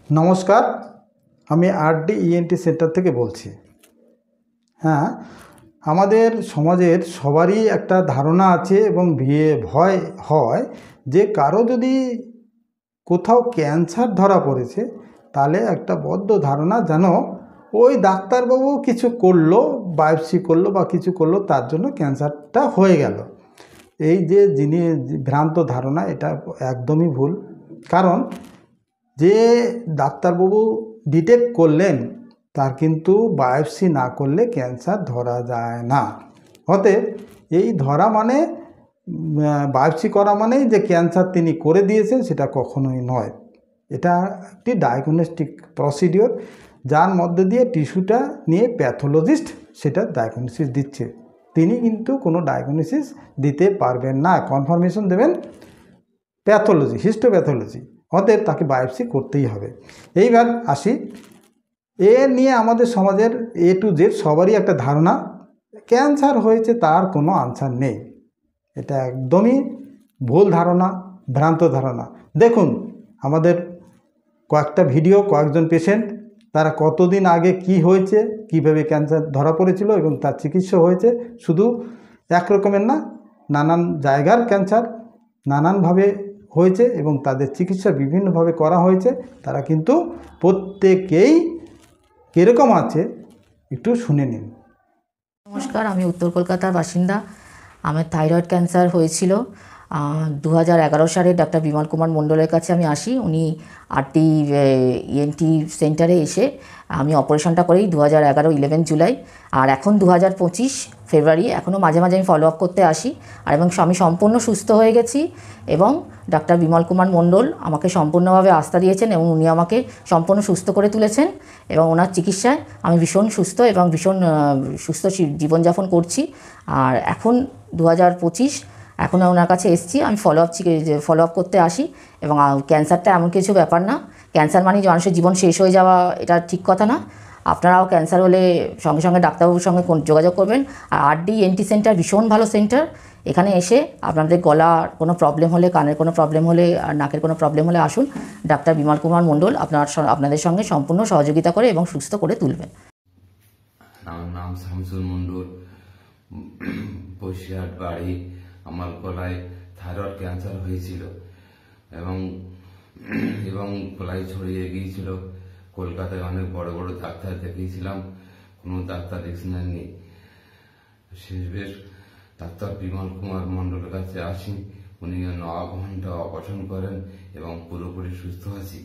নমস্কার, আমি RD ENT centre থেকে বলছি। হ্যাঁ, আমাদের সমাজের সবারই একটা ধারণা আছে এবং ভয় হয় যে কারো যদি কোথাও ক্যান্সার ধরা পড়েছে তাহলে একটা বদ্ধ ধারণা যেন ওই ডাক্তারবাবু কিছু করলো, বায়োপসি করলো বা কিছু করলো, তার জন্য ক্যান্সারটা হয়ে গেল। এই যে ভ্রান্ত ধারণা, এটা একদমই ভুল। কারণ যে ডাক্তারবাবু ডিটেক্ট করলেন তার কিন্তু বায়োপসি না করলে ক্যান্সার ধরা যায় না। অতএব এই ধরা মানে বায়োপসি করা মানেই যে ক্যান্সার তিনি করে দিয়েছেন, সেটা কখনোই নয়। এটা একটি ডায়াগনস্টিক প্রসিডিওর, যার মধ্যে দিয়ে টিস্যুটা নিয়ে প্যাথোলজিস্ট সেটা ডায়াগনোসিস দিচ্ছে। তিনি কিন্তু কোনো ডায়াগনোসিস দিতে পারবেন না, কনফার্মেশন দেবেন প্যাথোলজি, হিস্টোপ্যাথোলজি। অতএব তাকে বায়োপসি করতেই হবে। এইবার আসি, এ নিয়ে আমাদের সমাজের এ টু জেড সবারই একটা ধারণা ক্যান্সার হয়েছে, তার কোনো আনসার নেই। এটা একদমই ভুল ধারণা, ভ্রান্ত ধারণা। দেখুন আমাদের কয়েকটা ভিডিও, কয়েকজন পেশেন্ট তারা কতদিন আগে কি হয়েছে, কিভাবে ক্যান্সার ধরা পড়েছিল এবং তার চিকিৎসা হয়েছে। শুধু একরকমের না, নানান জায়গার ক্যান্সার নানানভাবে হয়েছে এবং তাদের চিকিৎসা বিভিন্নভাবে করা হয়েছে। তারা কিন্তু প্রত্যেকেই কীরকম আছে একটু শুনে নিন। নমস্কার, আমি উত্তর কলকাতার বাসিন্দা। আমার থাইরয়েড ক্যান্সার হয়েছিল 2011 সালে। ডাক্তার বিমল কুমার মণ্ডলের কাছে আমি আসি। উনি আরটি ইএনটি সেন্টারে এসে আমি অপারেশনটা করি 2011 জুলাই। আর এখন 2025 ফেব্রুয়ারি, এখনও মাঝে মাঝে আমি ফলো আপ করতে আসি। আর এবং আমি সম্পূর্ণ সুস্থ হয়ে গেছি এবং ডাক্তার বিমল কুমার মণ্ডল আমাকে সম্পূর্ণভাবে আস্থা দিয়েছেন এবং উনি আমাকে সম্পূর্ণ সুস্থ করে তুলেছেন এবং ওনার চিকিৎসায় আমি ভীষণ সুস্থ এবং ভীষণ সুস্থ জীবনযাপন করছি। আর এখন 2025 এখন ওনার কাছে এসেছি, আমি ফলো আপ করতে আসি। এবং ক্যান্সারটা এমন কিছু ব্যাপার না, ক্যান্সার মানে মানুষের জীবন শেষ হয়ে যাওয়া, এটা ঠিক কথা না। আপনারাও ক্যান্সার হলে সঙ্গে সঙ্গে ডাক্তারবাবুর সঙ্গে যোগাযোগ করবেন। আর আরডি ইএনটি সেন্টার ভীষণ ভালো সেন্টার। এখানে এসে আপনাদের গলার কোনো প্রবলেম হলে, কানের কোনো প্রবলেম হলে, আর নাকের কোনো প্রবলেম হলে আসুন। ডাক্তার বিমল কুমার মণ্ডল আপনাদের সঙ্গে সম্পূর্ণ সহযোগিতা করে এবং সুস্থ করে তুলবেন। আমার নাম শামসুল মণ্ডল, বসিরহাট বাড়ি। আমার গলায় থাইরয়েড ক্যান্সার হয়েছিল এবং গলায় ছড়িয়ে গিয়েছিল। কলকাতায় অনেক বড় বড় ডাক্তার দেখিয়েছিলাম, কোনো ডাক্তার রিকশনার নেই। শেষবেশ ডাক্তার বিমল কুমার মণ্ডলের কাছে আসি। উনি 9 ঘন্টা অপারেশন করেন এবং পুরোপুরি সুস্থ আছি।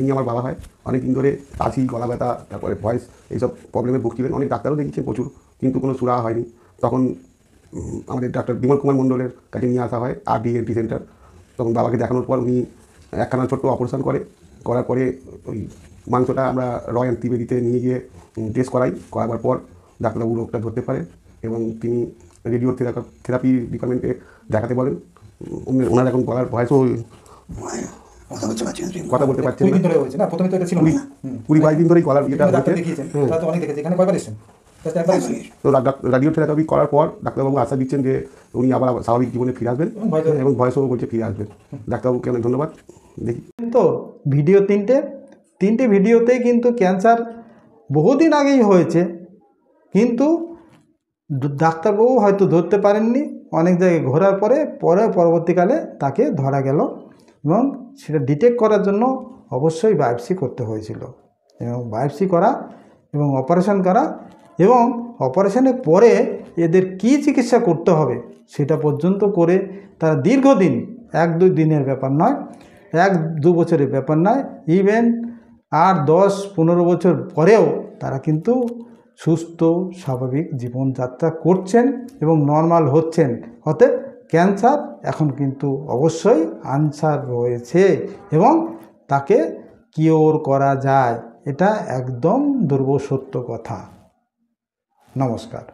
এই আমার বাবা হয়, অনেকদিন ধরে কাশি, গলা ব্যথা, তারপরে ভয়েস, এইসব প্রবলেমে ভুগছিলেন। অনেক ডাক্তারও দেখিয়েছেন প্রচুর, কিন্তু কোনো সুরা হয়নি। তখন আমাদের ডাক্তার বিমল কুমার মণ্ডলের কাছে নিয়ে আসা হয় আরডি ইএনটি সেন্টার। তখন বাবাকে দেখানোর পর উনি একখানা ছোট্ট অপারেশন করার পরে ওই মাংসটা আমরা রয়্যাল ত্রিবেদীতে নিয়ে গিয়ে টেস্ট করাবার পর ডাক্তারবাবু রোগটা ধরতে পারে এবং তিনি রেডিও থেরাপি ডিপার্টমেন্টে দেখাতে বলেন। ওনার এখন গলার ভয়েসও কথা বলতে পারছেন না। 20-22 দিন ধরেই গলার ইয়েটা হচ্ছে। তো রেডিও থেরাপি করার পর ডাক্তারবাবু আশা দিচ্ছেন যে উনি আবার স্বাভাবিক জীবনে ফিরে আসবেন এবং ভয়েসও বলছে ফিরে আসবেন। ডাক্তারবাবুকে অনেক ধন্যবাদ। দেখি তো ভিডিও তিনটে ভিডিওতেই কিন্তু ক্যান্সার বহুদিন আগেই হয়েছে, কিন্তু ডাক্তারবাবু হয়তো ধরতে পারেননি। অনেক জায়গায় ঘোরার পরবর্তীকালে তাকে ধরা গেল এবং সেটা ডিটেক্ট করার জন্য অবশ্যই বায়োপসি করতে হয়েছিল। এবং বায়োপসি করা এবং অপারেশন করা এবং অপারেশনের পরে এদের কি চিকিৎসা করতে হবে সেটা পর্যন্ত করে তারা দীর্ঘদিন, 1-2 দিনের ব্যাপার নয়, 1-2 বছরের ব্যাপার নয়, ইভেন 8-10-15 বছর পরেও তারা কিন্তু সুস্থ স্বাভাবিক জীবনযাত্রা করছেন এবং নর্মাল হচ্ছেন। অতএব ক্যান্সার এখন কিন্তু অবশ্যই আনসার রয়েছে এবং তাকে কিওর করা যায়, এটা একদম সত্য কথা। নমস্কার।